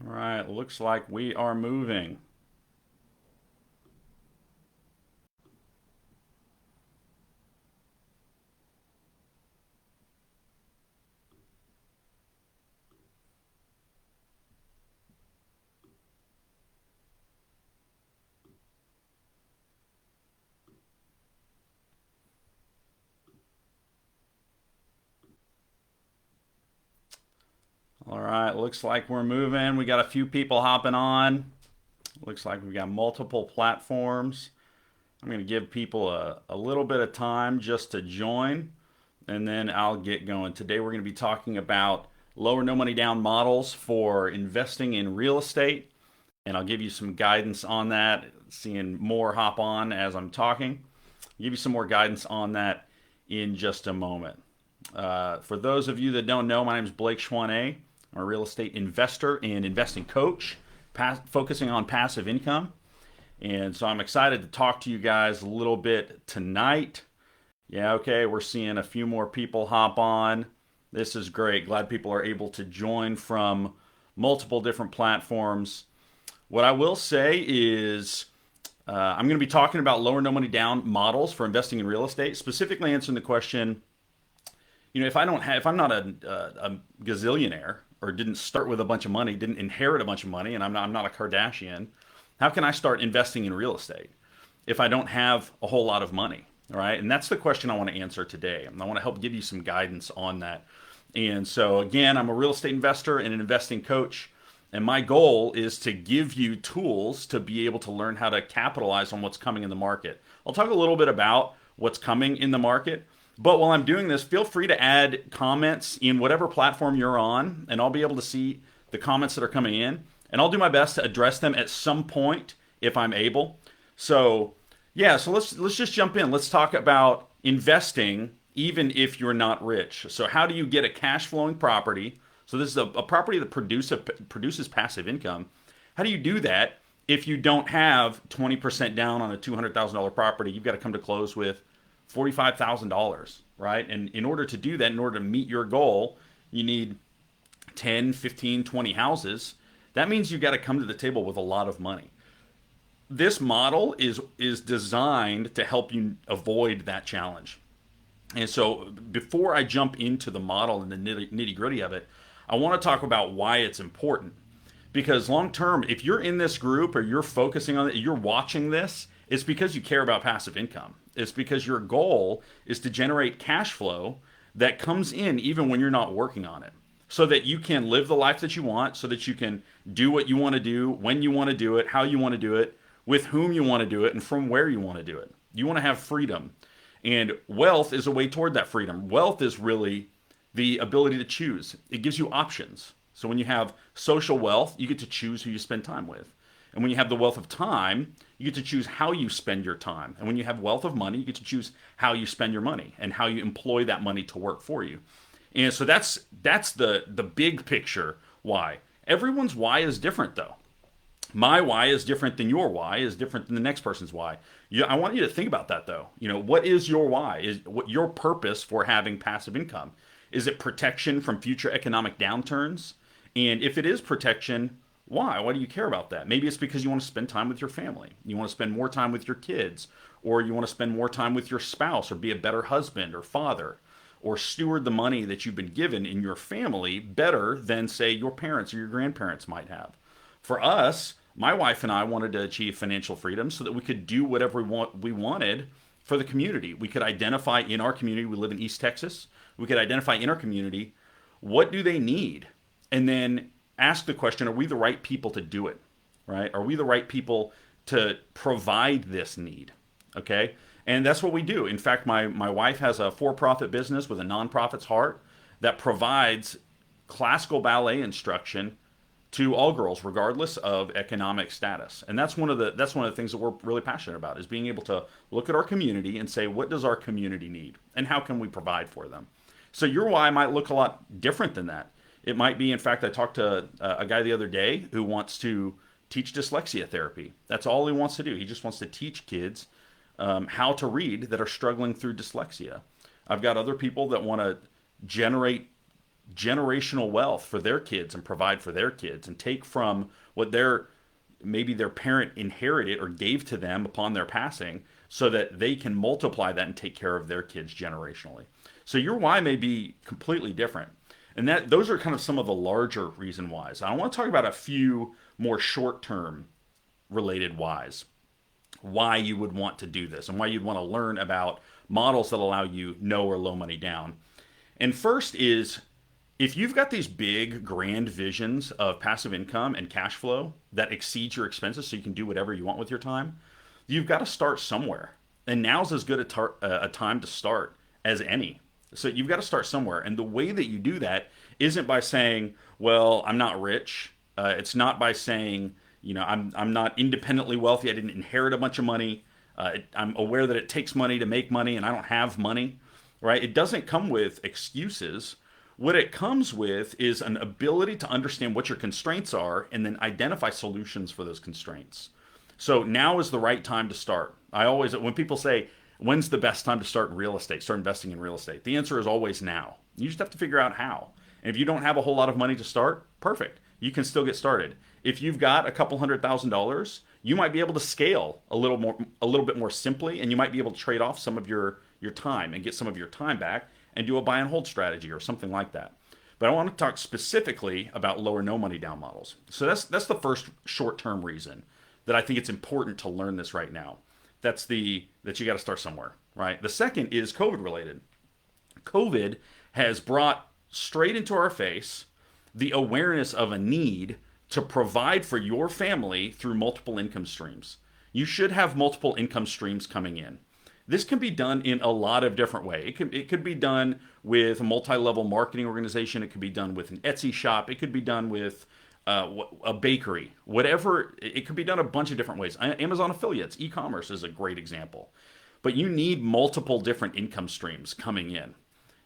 All right, looks like we are moving. All right, looks like we're moving. We got a few people hopping on. Looks like we've got multiple platforms. I'm going to give people a little bit of time just to join, and then I'll get going. Today, we're going to be talking about low or no money down models for investing in real estate, and I'll give you some guidance on that. Seeing more hop on as I'm talking. I'll give you some more guidance on that in just a moment. For those of you that don't know, my name is Blake Schwanet. I'm a real estate investor and investing coach, focusing on passive income. And so I'm excited to talk to you guys a little bit tonight. Yeah, okay, we're seeing a few more people hop on. This is great. Glad people are able to join from multiple different platforms. What I will say is I'm going to be talking about low or no money down models for investing in real estate, specifically answering the question, if I'm not a gazillionaire or didn't start with a bunch of money, didn't inherit a bunch of money, and I'm not a Kardashian, how can I start investing in real estate if I don't have a whole lot of money? All right, and that's the question I want to answer today. And I want to help give you some guidance on that. And so again, I'm a real estate investor and an investing coach. And my goal is to give you tools to be able to learn how to capitalize on what's coming in the market. I'll talk a little bit about what's coming in the market. But while I'm doing this, feel free to add comments in whatever platform you're on, and I'll be able to see the comments that are coming in. And I'll do my best to address them at some point if I'm able. So, yeah, so let's just jump in. Let's talk about investing even if you're not rich. So, how do you get a cash flowing property? So, this is a property that produces passive income. How do you do that if you don't have 20% down on a $200,000 property? You've got to come to close with $45,000, right? And in order to do that, in order to meet your goal, you need 10, 15, 20 houses. That means you've got to come to the table with a lot of money. This model is designed to help you avoid that challenge. And so before I jump into the model and the nitty gritty of it, I want to talk about why it's important. Because long term, if you're in this group or you're focusing on it, you're watching this, it's because you care about passive income. It's because your goal is to generate cash flow that comes in even when you're not working on it. So that you can live the life that you want, so that you can do what you want to do, when you want to do it, how you want to do it, with whom you want to do it, and from where you want to do it. You want to have freedom. And wealth is a way toward that freedom. Wealth is really the ability to choose, it gives you options. So when you have social wealth, you get to choose who you spend time with. And when you have the wealth of time, you get to choose how you spend your time. And when you have wealth of money, you get to choose how you spend your money and how you employ that money to work for you. And so that's the big picture why. Everyone's why is different though. My why is different than your why is different than the next person's why. I want you to think about that though. What is your why? Is what your purpose for having passive income? Is it protection from future economic downturns? And if it is protection, why? Why do you care about that? Maybe it's because you want to spend time with your family. You want to spend more time with your kids, or you want to spend more time with your spouse, or be a better husband or father, or steward the money that you've been given in your family better than, say, your parents or your grandparents might have. For us, my wife and I wanted to achieve financial freedom so that we could do whatever we wanted for the community. We could identify in our community, we live in East Texas, we could identify in our community what do they need, and then ask the question, are we the right people to do it? Right? Are we the right people to provide this need? Okay? And that's what we do. In fact, my wife has a for-profit business with a nonprofit's heart that provides classical ballet instruction to all girls, regardless of economic status. And that's one of the things that we're really passionate about is being able to look at our community and say, what does our community need, and how can we provide for them? So your why might look a lot different than that. It might be, in fact, I talked to a guy the other day who wants to teach dyslexia therapy. That's all he wants to do. He just wants to teach kids how to read that are struggling through dyslexia. I've got other people that want to generate generational wealth for their kids and provide for their kids and take from what maybe their parent inherited or gave to them upon their passing so that they can multiply that and take care of their kids generationally. So your why may be completely different. And that those are kind of some of the larger reason whys. I want to talk about a few more short-term related whys. Why you would want to do this and why you'd want to learn about models that allow you no or low money down. And first is if you've got these big grand visions of passive income and cash flow that exceeds your expenses so you can do whatever you want with your time, you've got to start somewhere. And now's as good a time to start as any. So you've got to start somewhere. And the way that you do that isn't by saying, well, I'm not rich. It's not by saying, I'm not independently wealthy. I didn't inherit a bunch of money. I'm aware that it takes money to make money and I don't have money, right? It doesn't come with excuses. What it comes with is an ability to understand what your constraints are and then identify solutions for those constraints. So now is the right time to start. When people say, when's the best time to start in real estate, start investing in real estate? The answer is always now. You just have to figure out how. And if you don't have a whole lot of money to start, perfect. You can still get started. If you've got a couple $100,000, you might be able to scale a little bit more simply, and you might be able to trade off some of your time and get some of your time back and do a buy and hold strategy or something like that. But I want to talk specifically about low or no money down models. So that's the first short-term reason that I think it's important to learn this right now. That you got to start somewhere, right? The second is COVID related. COVID has brought straight into our face the awareness of a need to provide for your family through multiple income streams. You should have multiple income streams coming in. This can be done in a lot of different ways. It could be done with a multi-level marketing organization. It could be done with an Etsy shop. It could be done with a bakery. Whatever. It could be done a bunch of different ways. Amazon affiliates, e-commerce is a great example. But you need multiple different income streams coming in.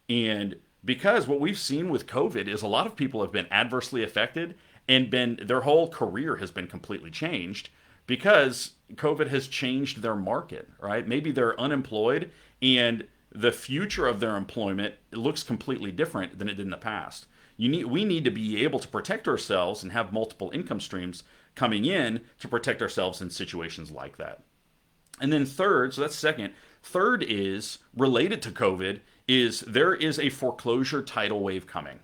And because what we've seen with COVID is a lot of people have been adversely affected and their whole career has been completely changed because COVID has changed their market, right? Maybe they're unemployed and the future of their employment looks completely different than it did in the past. We need to be able to protect ourselves and have multiple income streams coming in to protect ourselves in situations like that. And then third, so that's second. Third is related to COVID is there is a foreclosure tidal wave coming.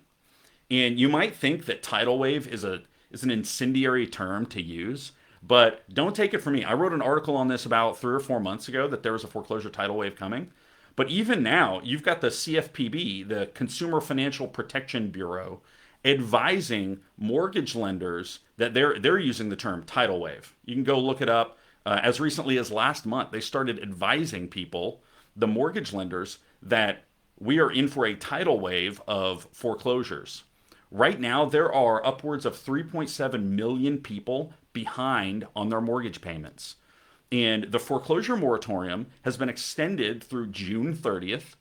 And you might think that tidal wave is an incendiary term to use, but don't take it from me. I wrote an article on this about 3 or 4 months ago that there was a foreclosure tidal wave coming. But even now, you've got the CFPB, the Consumer Financial Protection Bureau, advising mortgage lenders that they're using the term tidal wave. You can go look it up. As recently as last month, they started advising people, the mortgage lenders, that we are in for a tidal wave of foreclosures. Right now, there are upwards of 3.7 million people behind on their mortgage payments. And the foreclosure moratorium has been extended through June 30th.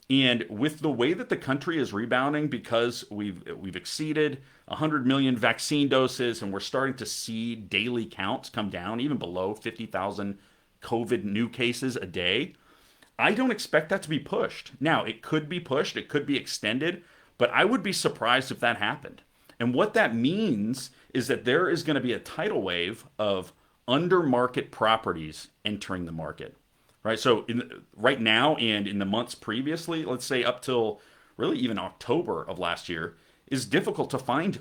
And with the way that the country is rebounding because we've exceeded 100 million vaccine doses and we're starting to see daily counts come down even below 50,000 COVID new cases a day, I don't expect that to be pushed. Now, it could be pushed, it could be extended, but I would be surprised if that happened. And what that means is that there is going to be a tidal wave of under market properties entering the market. Right? So right now and in the months previously, let's say up till really even October of last year, is difficult to find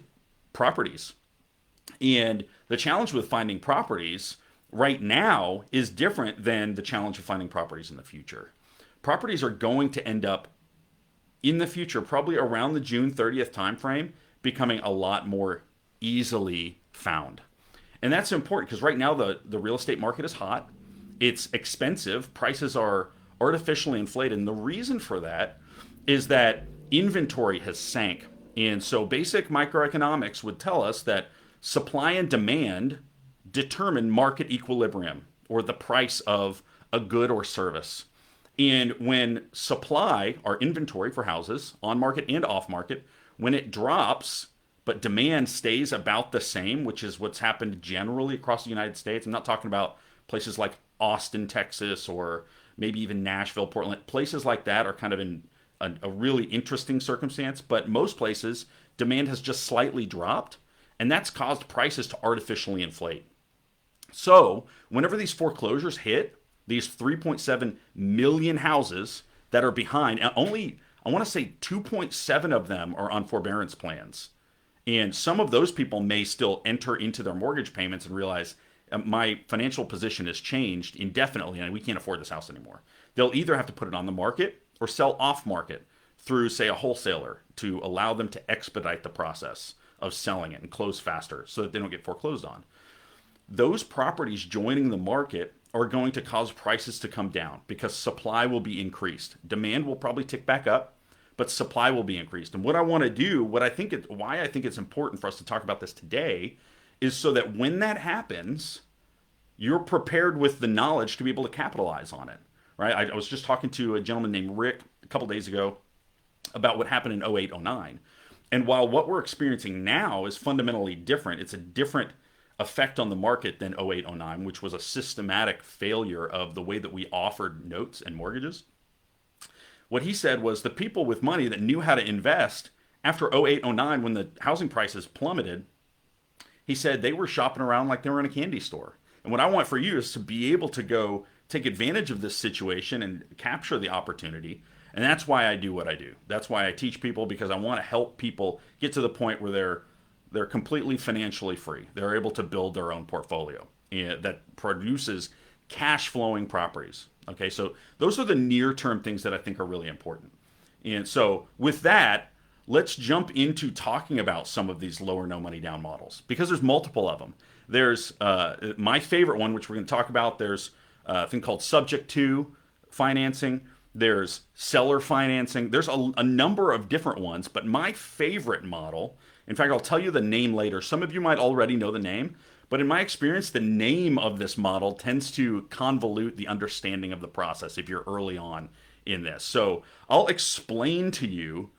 properties. And the challenge with finding properties right now is different than the challenge of finding properties in the future. Properties are going to end up in the future, probably around the June 30th timeframe, becoming a lot more easily found. And that's important because right now the real estate market is hot. It's expensive. Prices are artificially inflated. And the reason for that is that inventory has sank. And so basic microeconomics would tell us that supply and demand determine market equilibrium or the price of a good or service. And when supply, our inventory for houses, on market and off market, when it drops, but demand stays about the same, which is what's happened generally across the United States. I'm not talking about places like Austin, Texas, or maybe even Nashville, Portland. Places like that are kind of in a really interesting circumstance, but most places demand has just slightly dropped, and that's caused prices to artificially inflate. So, whenever these foreclosures hit, these 3.7 million houses that are behind, only I want to say 2.7 of them are on forbearance plans. And some of those people may still enter into their mortgage payments and realize my financial position has changed indefinitely and we can't afford this house anymore. They'll either have to put it on the market or sell off market through, say, a wholesaler to allow them to expedite the process of selling it and close faster so that they don't get foreclosed on. Those properties joining the market are going to cause prices to come down because supply will be increased. Demand will probably tick back up, but supply will be increased. And what I want to do, why I think it's important for us to talk about this today, is so that when that happens, you're prepared with the knowledge to be able to capitalize on it. Right? I was just talking to a gentleman named Rick a couple days ago about what happened in 08, 09. And while what we're experiencing now is fundamentally different, it's a different effect on the market than 08, 09, which was a systematic failure of the way that we offered notes and mortgages. What he said was the people with money that knew how to invest after 08, 09, when the housing prices plummeted, he said they were shopping around like they were in a candy store. And what I want for you is to be able to go take advantage of this situation and capture the opportunity. And that's why I do what I do. That's why I teach people, because I want to help people get to the point where they're completely financially free. They're able to build their own portfolio that produces cash flowing properties. Okay, so those are the near term things that I think are really important. And so with that, let's jump into talking about some of these lower no money down models, because there's multiple of them. There's my favorite one, which we're going to talk about. There's a thing called subject to financing. There's seller financing. There's a number of different ones, but my favorite model, in fact, I'll tell you the name later. Some of you might already know the name, but in my experience, the name of this model tends to convolute the understanding of the process if you're early on in this. So I'll explain to you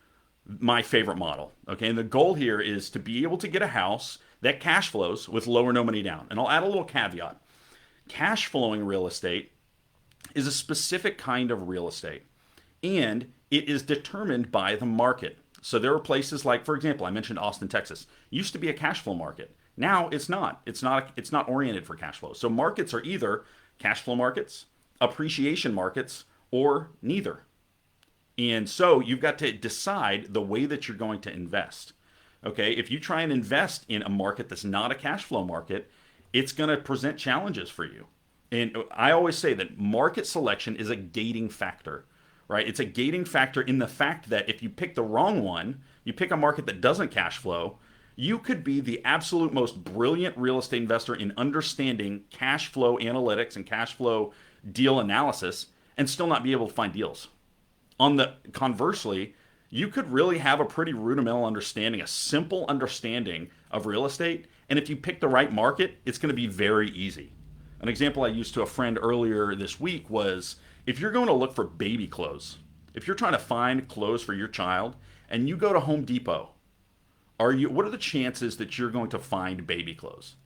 my favorite model. Okay, and the goal here is to be able to get a house that cash flows with low or no money down. And I'll add a little caveat. Cash flowing real estate is a specific kind of real estate, and it is determined by the market. So there are places like, for example, I mentioned Austin, Texas. Used to be a cash flow market. Now it's not. It's not oriented for cash flow. So markets are either cash flow markets, appreciation markets, or neither. And so you've got to decide the way that you're going to invest. Okay, if you try and invest in a market that's not a cash flow market, it's going to present challenges for you. And I always say that market selection is a gating factor, right? It's a gating factor in the fact that if you pick the wrong one, you pick a market that doesn't cash flow, you could be the absolute most brilliant real estate investor in understanding cash flow analytics and cash flow deal analysis and still not be able to find deals. Conversely, you could really have a pretty rudimental understanding, a simple understanding of real estate. And if you pick the right market, it's going to be very easy. An example I used to a friend earlier this week was, if you're going to look for baby clothes, if you're trying to find clothes for your child and you go to Home Depot, what are the chances that you're going to find baby clothes?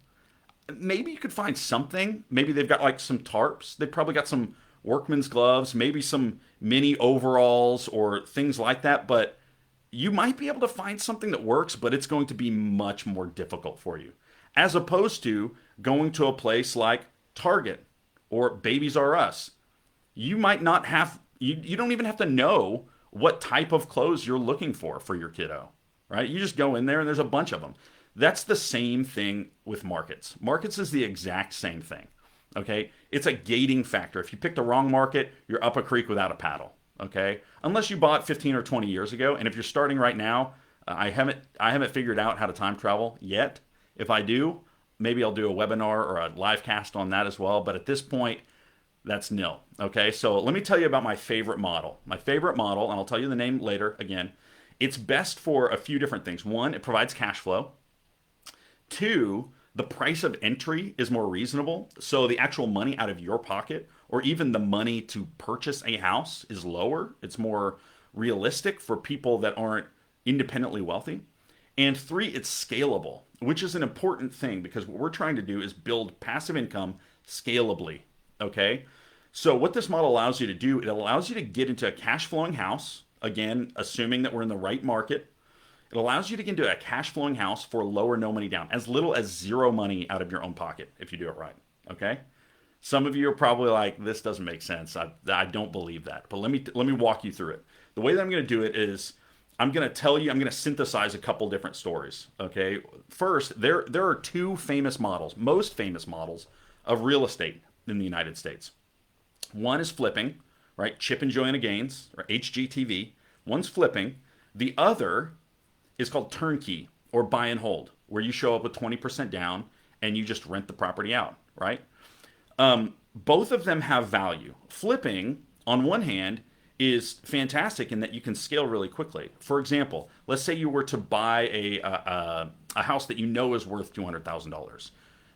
Maybe you could find something. Maybe they've got like some tarps. They've probably got some workman's gloves, maybe some mini overalls or things like that. But you might be able to find something that works, but it's going to be much more difficult for you. As opposed to going to a place like Target or Babies R Us. You might not have, you don't even have to know what type of clothes you're looking for your kiddo, right? You just go in there and there's a bunch of them. That's the same thing with markets. Markets is the exact same thing. Okay, it's a gating factor. If you pick the wrong market, you're up a creek without a paddle. Okay, unless you bought 15 or 20 years ago, and if you're starting right now, I haven't figured out how to time travel yet. If I do, maybe I'll do a webinar or a live cast on that as well. But at this point, that's nil. Okay, so let me tell you about my favorite model. My favorite model, and I'll tell you the name later. Again, it's best for a few different things. One, it provides cash flow. Two, the price of entry is more reasonable. So the actual money out of your pocket, or even the money to purchase a house, is lower. It's more realistic for people that aren't independently wealthy. And three, it's scalable, which is an important thing, because what we're trying to do is build passive income scalably. Okay. So what this model allows you to do, it allows you to get into a cash flowing house, again, assuming that we're in the right market. It allows you to get into a cash flowing house for low or no money down, as little as zero money out of your own pocket if you do it right. Okay? Some of you are probably like, this doesn't make sense. I don't believe that. But let me walk you through it. The way that I'm going to do it is I'm going to tell you, I'm going to synthesize a couple different stories. Okay? First, there are two famous models, most famous models of real estate in the United States. One is flipping, right? Chip and Joanna Gaines, or HGTV. One's flipping. The other is called turnkey or buy and hold, where you show up with 20% down and you just rent the property out, right? Both of them have value. Flipping, on one hand, is fantastic in that you can scale really quickly. For example, let's say you were to buy a house that you know is worth $200,000,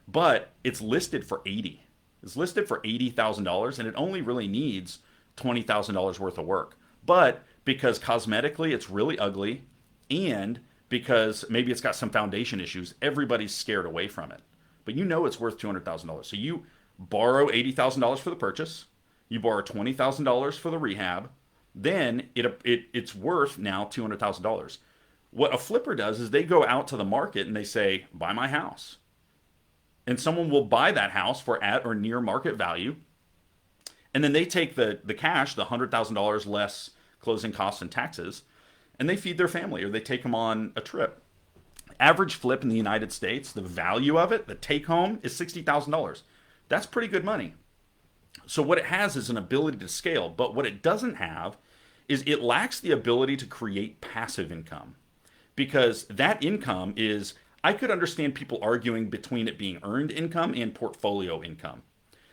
but it's listed for 80. It's listed for $80,000, and it only really needs $20,000 worth of work. But because cosmetically it's really ugly, and because maybe it's got some foundation issues, everybody's scared away from it. But you know it's worth $200,000. So you borrow $80,000 for the purchase, you borrow $20,000 for the rehab, then it's worth now $200,000. What a flipper does is they go out to the market and they say, buy my house. And someone will buy that house for at or near market value. And then they take the cash, the $100,000 less closing costs and taxes, and they feed their family or they take them on a trip. Average flip in the United States, the value of it, the take home, is $60,000. That's pretty good money. So what it has is an ability to scale, but what it doesn't have is it lacks the ability to create passive income. Because that income is, I could understand people arguing between it being earned income and portfolio income.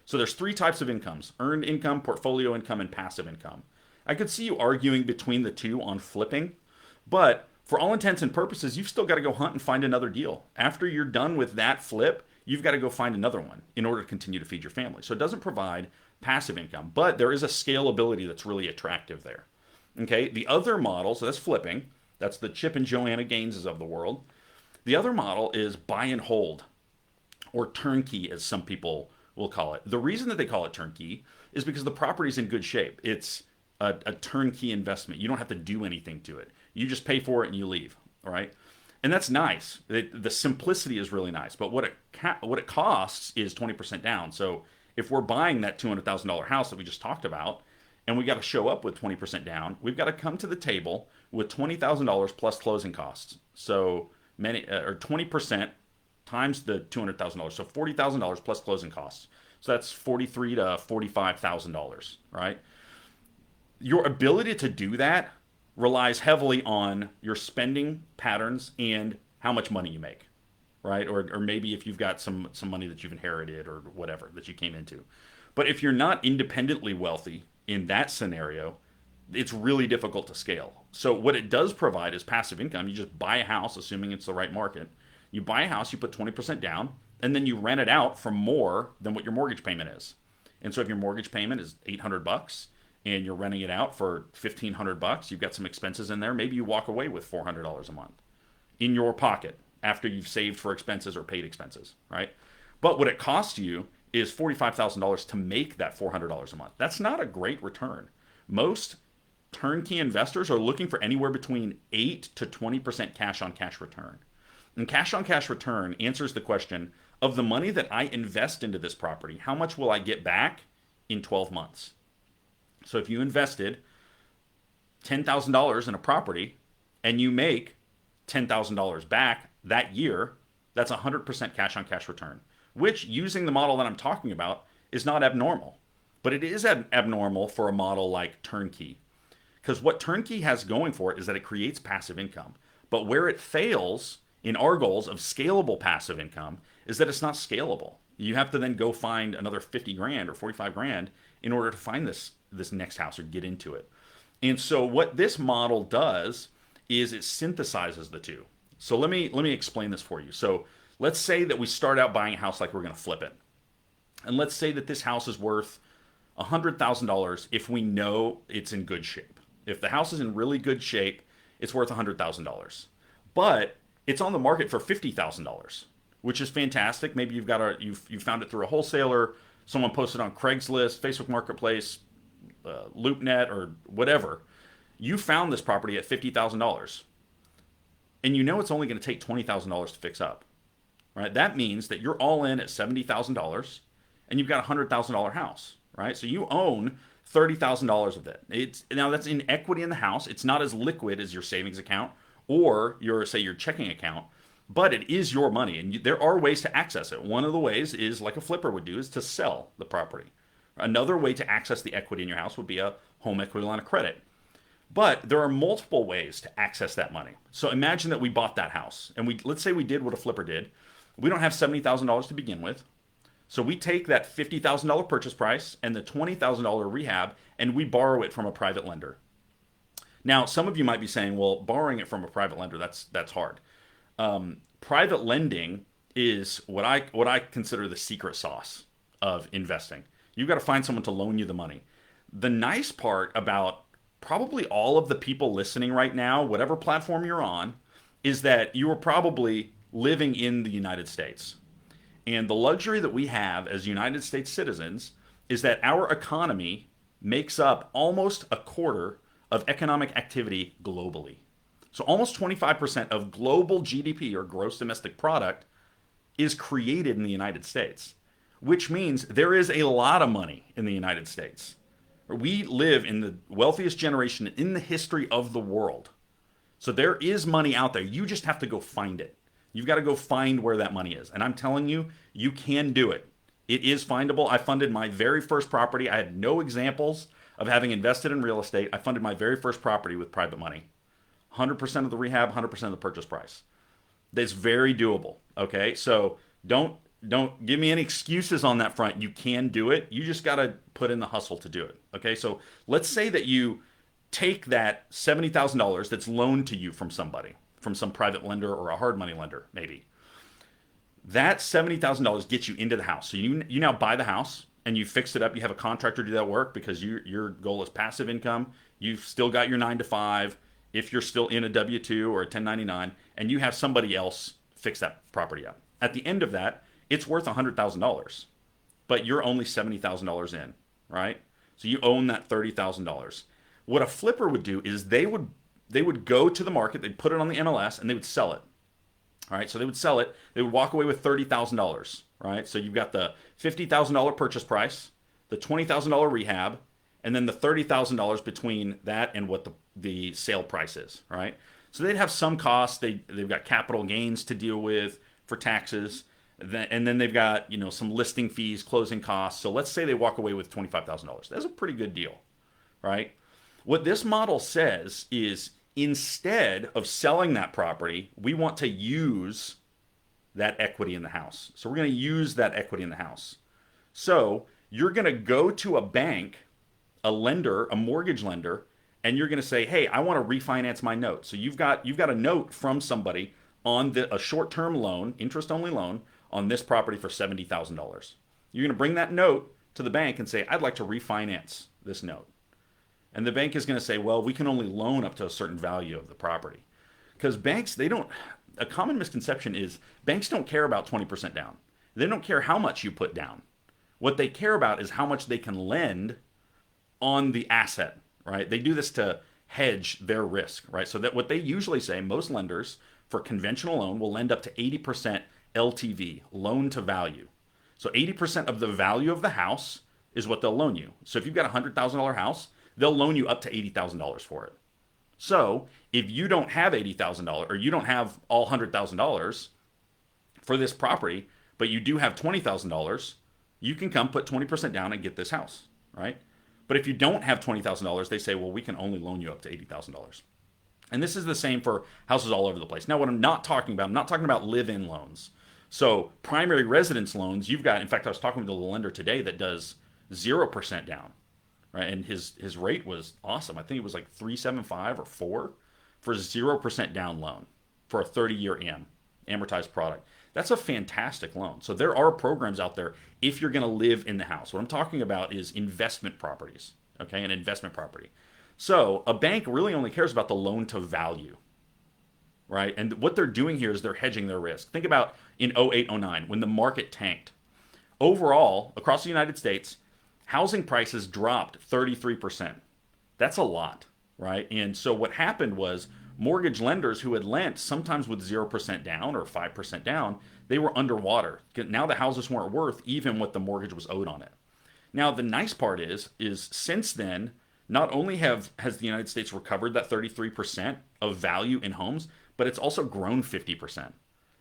So there's three types of incomes: earned income, portfolio income, and passive income. I could see you arguing between the two on flipping, but for all intents and purposes, you've still got to go hunt and find another deal. After you're done with that flip, you've got to go find another one in order to continue to feed your family. So it doesn't provide passive income, but there is a scalability that's really attractive there. Okay, the other model, so that's flipping, that's the Chip and Joanna Gaineses of the world. The other model is buy and hold, or turnkey, as some people will call it. The reason that they call it turnkey is because the property's in good shape. It's a turnkey investment. You don't have to do anything to it. You just pay for it and you leave. All right, and that's nice. The simplicity is really nice. But what it costs is 20% down. So if we're buying that $200,000 house that we just talked about, and we got to show up with 20% down, we've got to come to the table with $20,000 plus closing costs. So many or 20% times the $200,000. So $40,000 plus closing costs. So that's $43,000 to $45,000, right? Your ability to do that relies heavily on your spending patterns and how much money you make, right? Or maybe if you've got some money that you've inherited or whatever that you came into. But if you're not independently wealthy in that scenario, it's really difficult to scale. So what it does provide is passive income. You just buy a house, assuming it's the right market. You buy a house, you put 20% down, and then you rent it out for more than what your mortgage payment is. And so if your mortgage payment is $800 and you're renting it out for $1,500, you've got some expenses in there. Maybe you walk away with $400 a month in your pocket after you've saved for expenses or paid expenses, right? But what it costs you is $45,000 to make that $400 a month. That's not a great return. Most turnkey investors are looking for anywhere between 8 to 20% cash on cash return. And cash on cash return answers the question of the money that I invest into this property, how much will I get back in 12 months? So if you invested $10,000 in a property and you make $10,000 back that year, that's 100% cash on cash return, which, using the model that I'm talking about, is not abnormal. But it is abnormal for a model like turnkey. Because what turnkey has going for it is that it creates passive income. But where it fails in our goals of scalable passive income is that it's not scalable. You have to then go find another 50 grand or 45 grand in order to find this next house or get into it. And so what this model does is it synthesizes the two. So let me explain this for you. So let's say that we start out buying a house like we're going to flip it. And let's say that this house is worth $100,000 if we know it's in good shape. If the house is in really good shape, it's worth $100,000. But it's on the market for $50,000, which is fantastic. Maybe you found it through a wholesaler, someone posted on Craigslist, Facebook Marketplace, LoopNet, or whatever. You found this property at $50,000, and you know it's only going to take $20,000 to fix up, right? That means that you're all in at $70,000, and you've got a $100,000 house, right? So you own $30,000 of it. It's now that's in equity in the house. It's not as liquid as your savings account or your say your checking account, but it is your money, and there are ways to access it. One of the ways is like a flipper would do is to sell the property. Another way to access the equity in your house would be a home equity line of credit. But there are multiple ways to access that money. So imagine that we bought that house, and let's say we did what a flipper did. We don't have $70,000 to begin with. So we take that $50,000 purchase price and the $20,000 rehab, and we borrow it from a private lender. Now, some of you might be saying, well, borrowing it from a private lender, that's hard. Private lending is what I consider the secret sauce of investing. You've got to find someone to loan you the money. The nice part about probably all of the people listening right now, whatever platform you're on, is that you are probably living in the United States. And the luxury that we have as United States citizens is that our economy makes up almost a quarter of economic activity globally. So almost 25% of global GDP or gross domestic product is created in the United States, which means there is a lot of money in the United States. We live in the wealthiest generation in the history of the world. So there is money out there. You just have to go find it. You've got to go find where that money is. And I'm telling you, you can do it. It is findable. I funded my very first property. I had no examples of having invested in real estate. I funded my very first property with private money. 100% of the rehab, 100% of the purchase price. That's very doable. Okay? So don't give me any excuses on that front. You can do it. You just got to put in the hustle to do it. Okay? So let's say that you take that $70,000 that's loaned to you from somebody, from some private lender or a hard money lender, maybe. That $70,000 gets you into the house. So you now buy the house and you fix it up. You have a contractor do that work because your goal is passive income. You've still got your 9 to 5 if you're still in a W-2 or a 1099, and you have somebody else fix that property up. At the end of that, it's worth $100,000, but you're only $70,000 in, right? So you own that $30,000. What a flipper would do is they would go to the market, they'd put it on the MLS, and they would sell it. All right, so they would sell it. They would walk away with $30,000, right? So you've got the $50,000 purchase price, the $20,000 rehab, and then the $30,000 between that and what the sale price is, right? So they'd have some costs. They've got capital gains to deal with for taxes, and then they've got some listing fees, closing costs. So let's say they walk away with $25,000. That's a pretty good deal, right? What this model says is instead of selling that property, we want to use that equity in the house. So we're going to use that equity in the house. So you're going to go to a bank, a lender, a mortgage lender, and you're going to say, hey, I want to refinance my note. So you've got a note from somebody on a short-term loan, interest-only loan, on this property for $70,000. You're going to bring that note to the bank and say, I'd like to refinance this note. And the bank is going to say, well, we can only loan up to a certain value of the property. Because banks, a common misconception is banks don't care about 20% down. They don't care how much you put down. What they care about is how much they can lend on the asset, right? They do this to hedge their risk, right? So that what they usually say, most lenders for conventional loan will lend up to 80% LTV, loan to value. So 80% of the value of the house is what they'll loan you. So if you've got a $100,000 house, they'll loan you up to $80,000 for it. So if you don't have $80,000 or you don't have all $100,000 for this property, but you do have $20,000, you can come put 20% down and get this house, right? But if you don't have $20,000, they say, well, we can only loan you up to $80,000. And this is the same for houses all over the place. Now, what I'm not talking about live-in loans. So primary residence loans, you've got, in fact, I was talking to the lender today that does 0% down. Right, and his rate was awesome. I think it was like 3.75 or 4 for a 0% down loan for a 30-year amortized product. That's a fantastic loan. So there are programs out there if you're going to live in the house. What I'm talking about is investment properties, okay, an investment property. So a bank really only cares about the loan to value, right? And what they're doing here is they're hedging their risk. Think about in 08, 09 when the market tanked. Overall, across the United States, housing prices dropped 33%. That's a lot. right? And so what happened was mortgage lenders who had lent sometimes with 0% down or 5% down, they were underwater. Now the houses weren't worth even what the mortgage was owed on it. Now the nice part is since then, not only has the United States recovered that 33% of value in homes, but it's also grown 50%.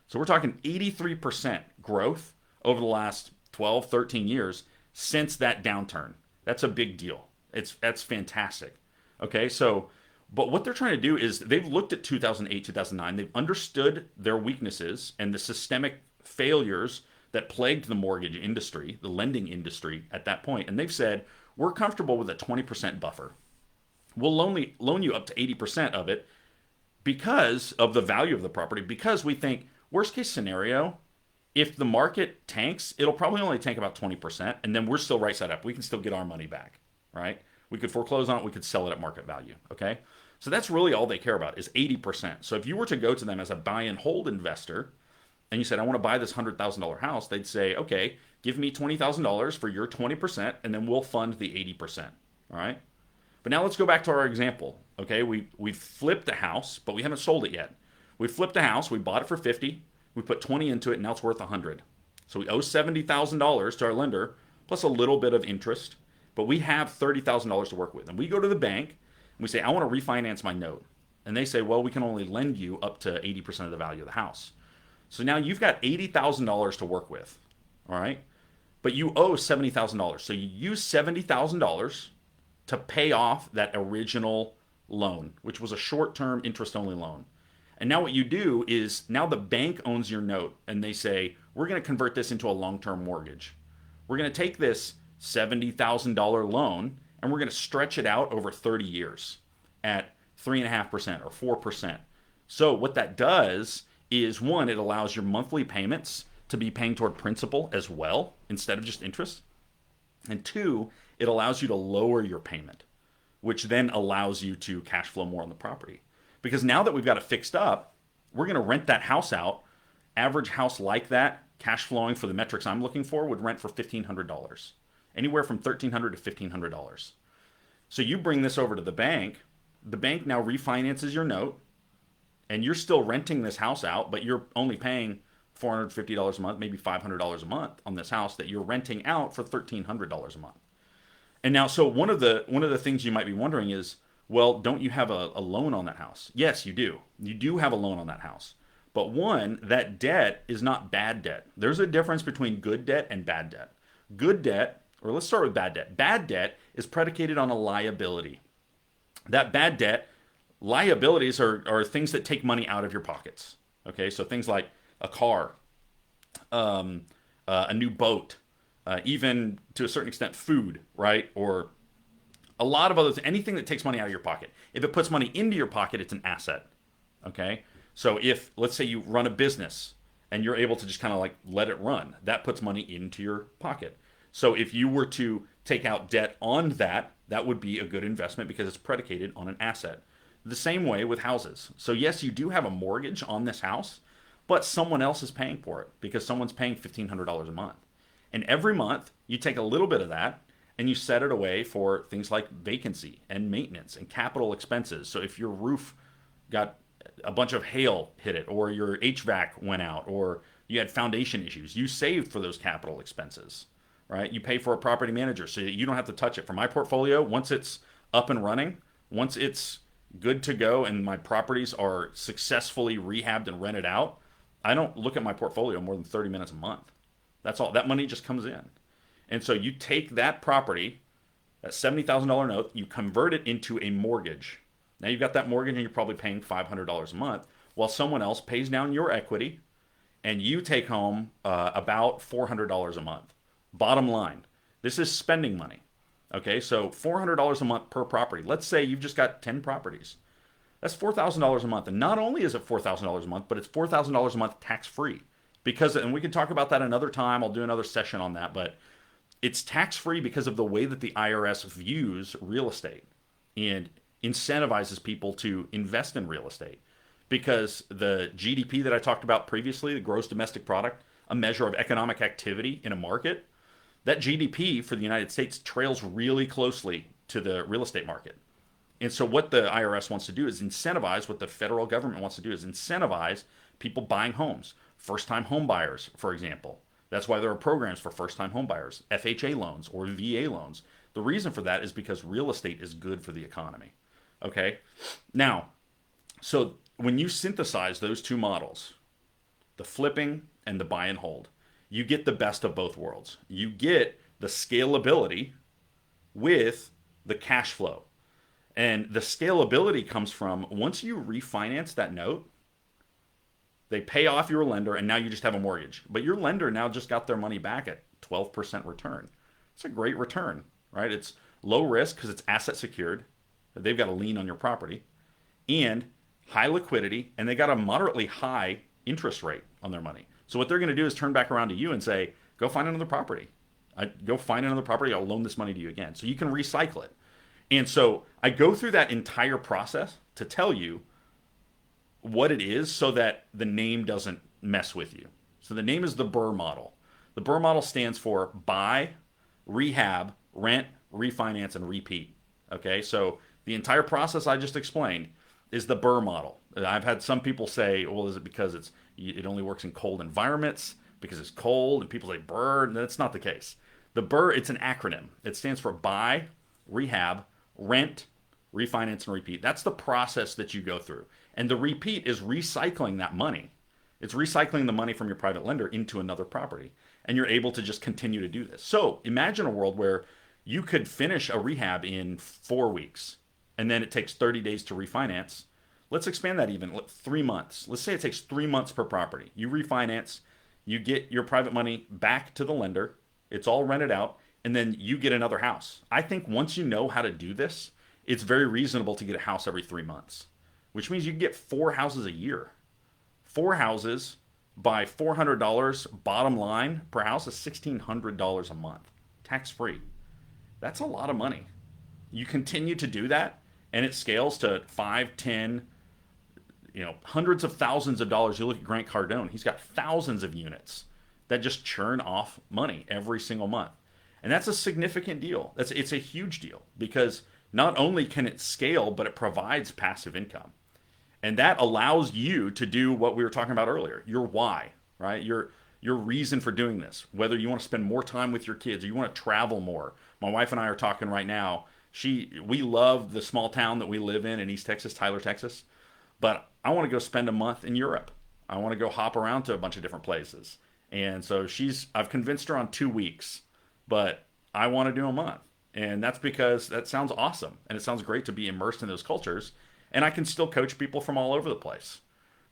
So we're talking 83% growth over the last 12, 13 years since that downturn. That's a big deal. That's fantastic. Okay, so but what they're trying to do is they've looked at 2008, 2009, they've understood their weaknesses and the systemic failures that plagued the mortgage industry, the lending industry at that point, and they've said, we're comfortable with a 20% buffer. We'll loan you up to 80% of it because of the value of the property, because we think, worst case scenario, if the market tanks, it'll probably only tank about 20%, and then we're still right side up. We can still get our money back, right? We could foreclose on it, we could sell it at market value, okay? So that's really all they care about is 80%. So if you were to go to them as a buy and hold investor and you said, I want to buy this $100,000 house, they'd say, okay, give me $20,000 for your 20%, and then we'll fund the 80%, all right? But now let's go back to our example, okay? We flipped a house, but we haven't sold it yet. We flipped a house, we bought it for 50, we put 20 into it, and now it's worth 100. So we owe $70,000 to our lender, plus a little bit of interest, but we have $30,000 to work with. And we go to the bank, and we say, I want to refinance my note. And they say, well, we can only lend you up to 80% of the value of the house. So now you've got $80,000 to work with, all right? But you owe $70,000. So you use $70,000 to pay off that original loan, which was a short-term interest-only loan. And now what you do is now the bank owns your note, and they say, we're going to convert this into a long-term mortgage. We're going to take this $70,000 loan, and we're going to stretch it out over 30 years at 3.5% or 4%. So what that does is, one, it allows your monthly payments to be paying toward principal as well instead of just interest. And two, it allows you to lower your payment, which then allows you to cash flow more on the property. Because now that we've got it fixed up, we're going to rent that house out. Average house like that, cash flowing for the metrics I'm looking for, would rent for $1,500. Anywhere from $1,300 to $1,500. So you bring this over to the bank now refinances your note, and you're still renting this house out, but you're only paying $450 a month, maybe $500 a month on this house that you're renting out for $1,300 a month. And now, so one of the things you might be wondering is, well, don't you have a loan on that house? Yes, you do. You do have a loan on that house. But one, that debt is not bad debt. There's a difference between good debt and bad debt. Good debt, or let's start with bad debt. Bad debt is predicated on a liability. That bad debt, liabilities are things that take money out of your pockets. Okay, so things like a car, a new boat, even to a certain extent food, right? Or a lot of others, anything that takes money out of your pocket. If it puts money into your pocket, it's an asset. Okay, so if, let's say you run a business and you're able to just kind of like let it run, that puts money into your pocket. So if you were to take out debt on that, that would be a good investment because it's predicated on an asset. The same way with houses. So yes, you do have a mortgage on this house, but someone else is paying for it because someone's paying $1,500 a month. And every month you take a little bit of that and you set it away for things like vacancy and maintenance and capital expenses. So if your roof got a bunch of hail hit it, or your HVAC went out, or you had foundation issues, you saved for those capital expenses, right? You pay for a property manager so that you don't have to touch it. For my portfolio, once it's up and running, once it's good to go and my properties are successfully rehabbed and rented out, I don't look at my portfolio more than 30 minutes a month. That's all. That money just comes in. And so you take that property, that $70,000 note, you convert it into a mortgage. Now you've got that mortgage and you're probably paying $500 a month, while someone else pays down your equity and you take home about $400 a month. Bottom line, this is spending money. Okay, so $400 a month per property. Let's say you've just got 10 properties. That's $4,000 a month. And not only is it $4,000 a month, but it's $4,000 a month tax-free. Because, and we can talk about that another time, I'll do another session on that, but it's tax-free because of the way that the IRS views real estate and incentivizes people to invest in real estate. Because the GDP that I talked about previously, the gross domestic product, a measure of economic activity in a market, that GDP for the United States trails really closely to the real estate market. And so what the IRS wants to do is incentivize, what the federal government wants to do is incentivize people buying homes, first-time home buyers, for example. That's why there are programs for first-time home buyers, FHA loans or VA loans. The reason for that is because real estate is good for the economy. Okay? Now, so when you synthesize those two models, the flipping and the buy and hold, you get the best of both worlds. You get the scalability with the cash flow. And the scalability comes from once you refinance that note, they pay off your lender and now you just have a mortgage. But your lender now just got their money back at 12% return. It's a great return, right? It's low risk because it's asset secured. They've got a lien on your property and high liquidity, and they got a moderately high interest rate on their money. So what they're going to do is turn back around to you and say, go find another property. Go find another property. I'll loan this money to you again. So you can recycle it. And so I go through that entire process to tell you what it is so that the name doesn't mess with you. So the name is the BRRRR model. The BRRRR model stands for buy, rehab, rent, refinance, and repeat. Okay, so the entire process I just explained is the BRRRR model. I've had some people say, well, is it because it only works in cold environments, because it's cold, and people say BRRRR, and that's not the case. The BRRRR, it's an acronym. It stands for buy, rehab, rent, refinance, and repeat. That's the process that you go through. And the repeat is recycling that money. It's recycling the money from your private lender into another property. And you're able to just continue to do this. So imagine a world where you could finish a rehab in 4 weeks, and then it takes 30 days to refinance. Let's expand that even 3 months. Let's say it takes 3 months per property. You refinance, you get your private money back to the lender, it's all rented out, and then you get another house. I think once you know how to do this, it's very reasonable to get a house every 3 months, which means you can get 4 houses a year. 4 houses by $400 bottom line per house is $1,600 a month, tax free. That's a lot of money. You continue to do that, and it scales to 5, 10, hundreds of thousands of dollars. You look at Grant Cardone, he's got thousands of units that just churn off money every single month. And that's a significant deal. It's a huge deal because not only can it scale, but it provides passive income. And that allows you to do what we were talking about earlier, your why, right? Your reason for doing this, whether you want to spend more time with your kids or you want to travel more. My wife and I are talking right now. We love the small town that we live in East Texas, Tyler, Texas. But I want to go spend a month in Europe. I want to go hop around to a bunch of different places. And so I've convinced her on 2 weeks, but I want to do a month. And that's because that sounds awesome. And it sounds great to be immersed in those cultures. And I can still coach people from all over the place.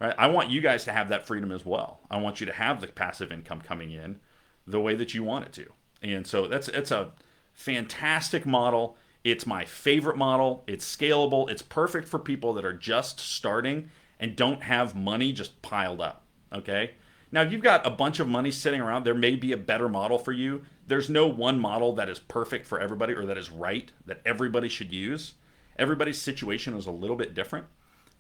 Right? I want you guys to have that freedom as well. I want you to have the passive income coming in the way that you want it to. And so it's a fantastic model. It's my favorite model. It's scalable. It's perfect for people that are just starting and don't have money just piled up. Okay? Now, if you've got a bunch of money sitting around, there may be a better model for you. There's no one model that is perfect for everybody or that is right, that everybody should use. Everybody's situation is a little bit different.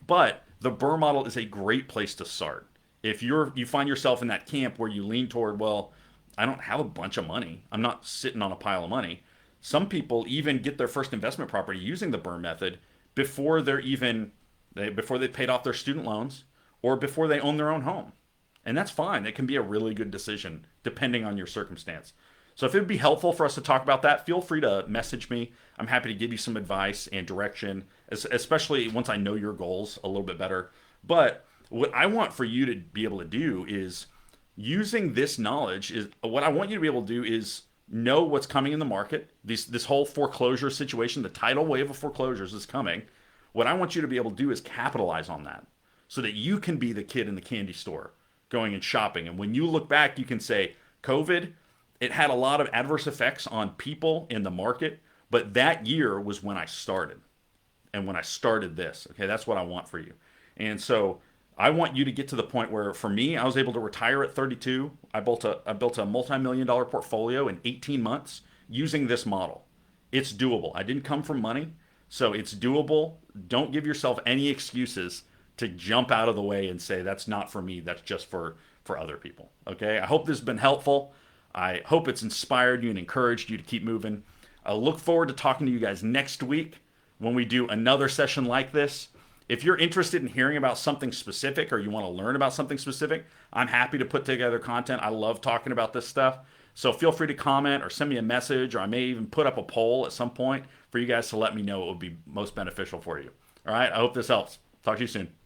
But the BRRRR model is a great place to start. If you find yourself in that camp where you lean toward, well, I don't have a bunch of money. I'm not sitting on a pile of money. Some people even get their first investment property using the BRRRR method before they paid off their student loans or before they own their own home. And that's fine. It can be a really good decision depending on your circumstance. So if it would be helpful for us to talk about that, feel free to message me. I'm happy to give you some advice and direction, especially once I know your goals a little bit better. But what I want for you to be able to do is using this knowledge what I want you to be able to do is know what's coming in the market. This whole foreclosure situation, the tidal wave of foreclosures is coming. What I want you to be able to do is capitalize on that so that you can be the kid in the candy store going and shopping. And when you look back, you can say, COVID, it had a lot of adverse effects on people in the market, but that year was when I started. And when I started this, okay, that's what I want for you. And so I want you to get to the point where, for me, I was able to retire at 32. I built a multi-million-dollar portfolio in 18 months using this model. It's doable. I didn't come from money, so it's doable. Don't give yourself any excuses to jump out of the way and say, that's not for me, that's just for other people. Okay, I hope this has been helpful. I hope it's inspired you and encouraged you to keep moving. I look forward to talking to you guys next week when we do another session like this. If you're interested in hearing about something specific or you want to learn about something specific, I'm happy to put together content. I love talking about this stuff. So feel free to comment or send me a message, or I may even put up a poll at some point for you guys to let me know what would be most beneficial for you. All right, I hope this helps. Talk to you soon.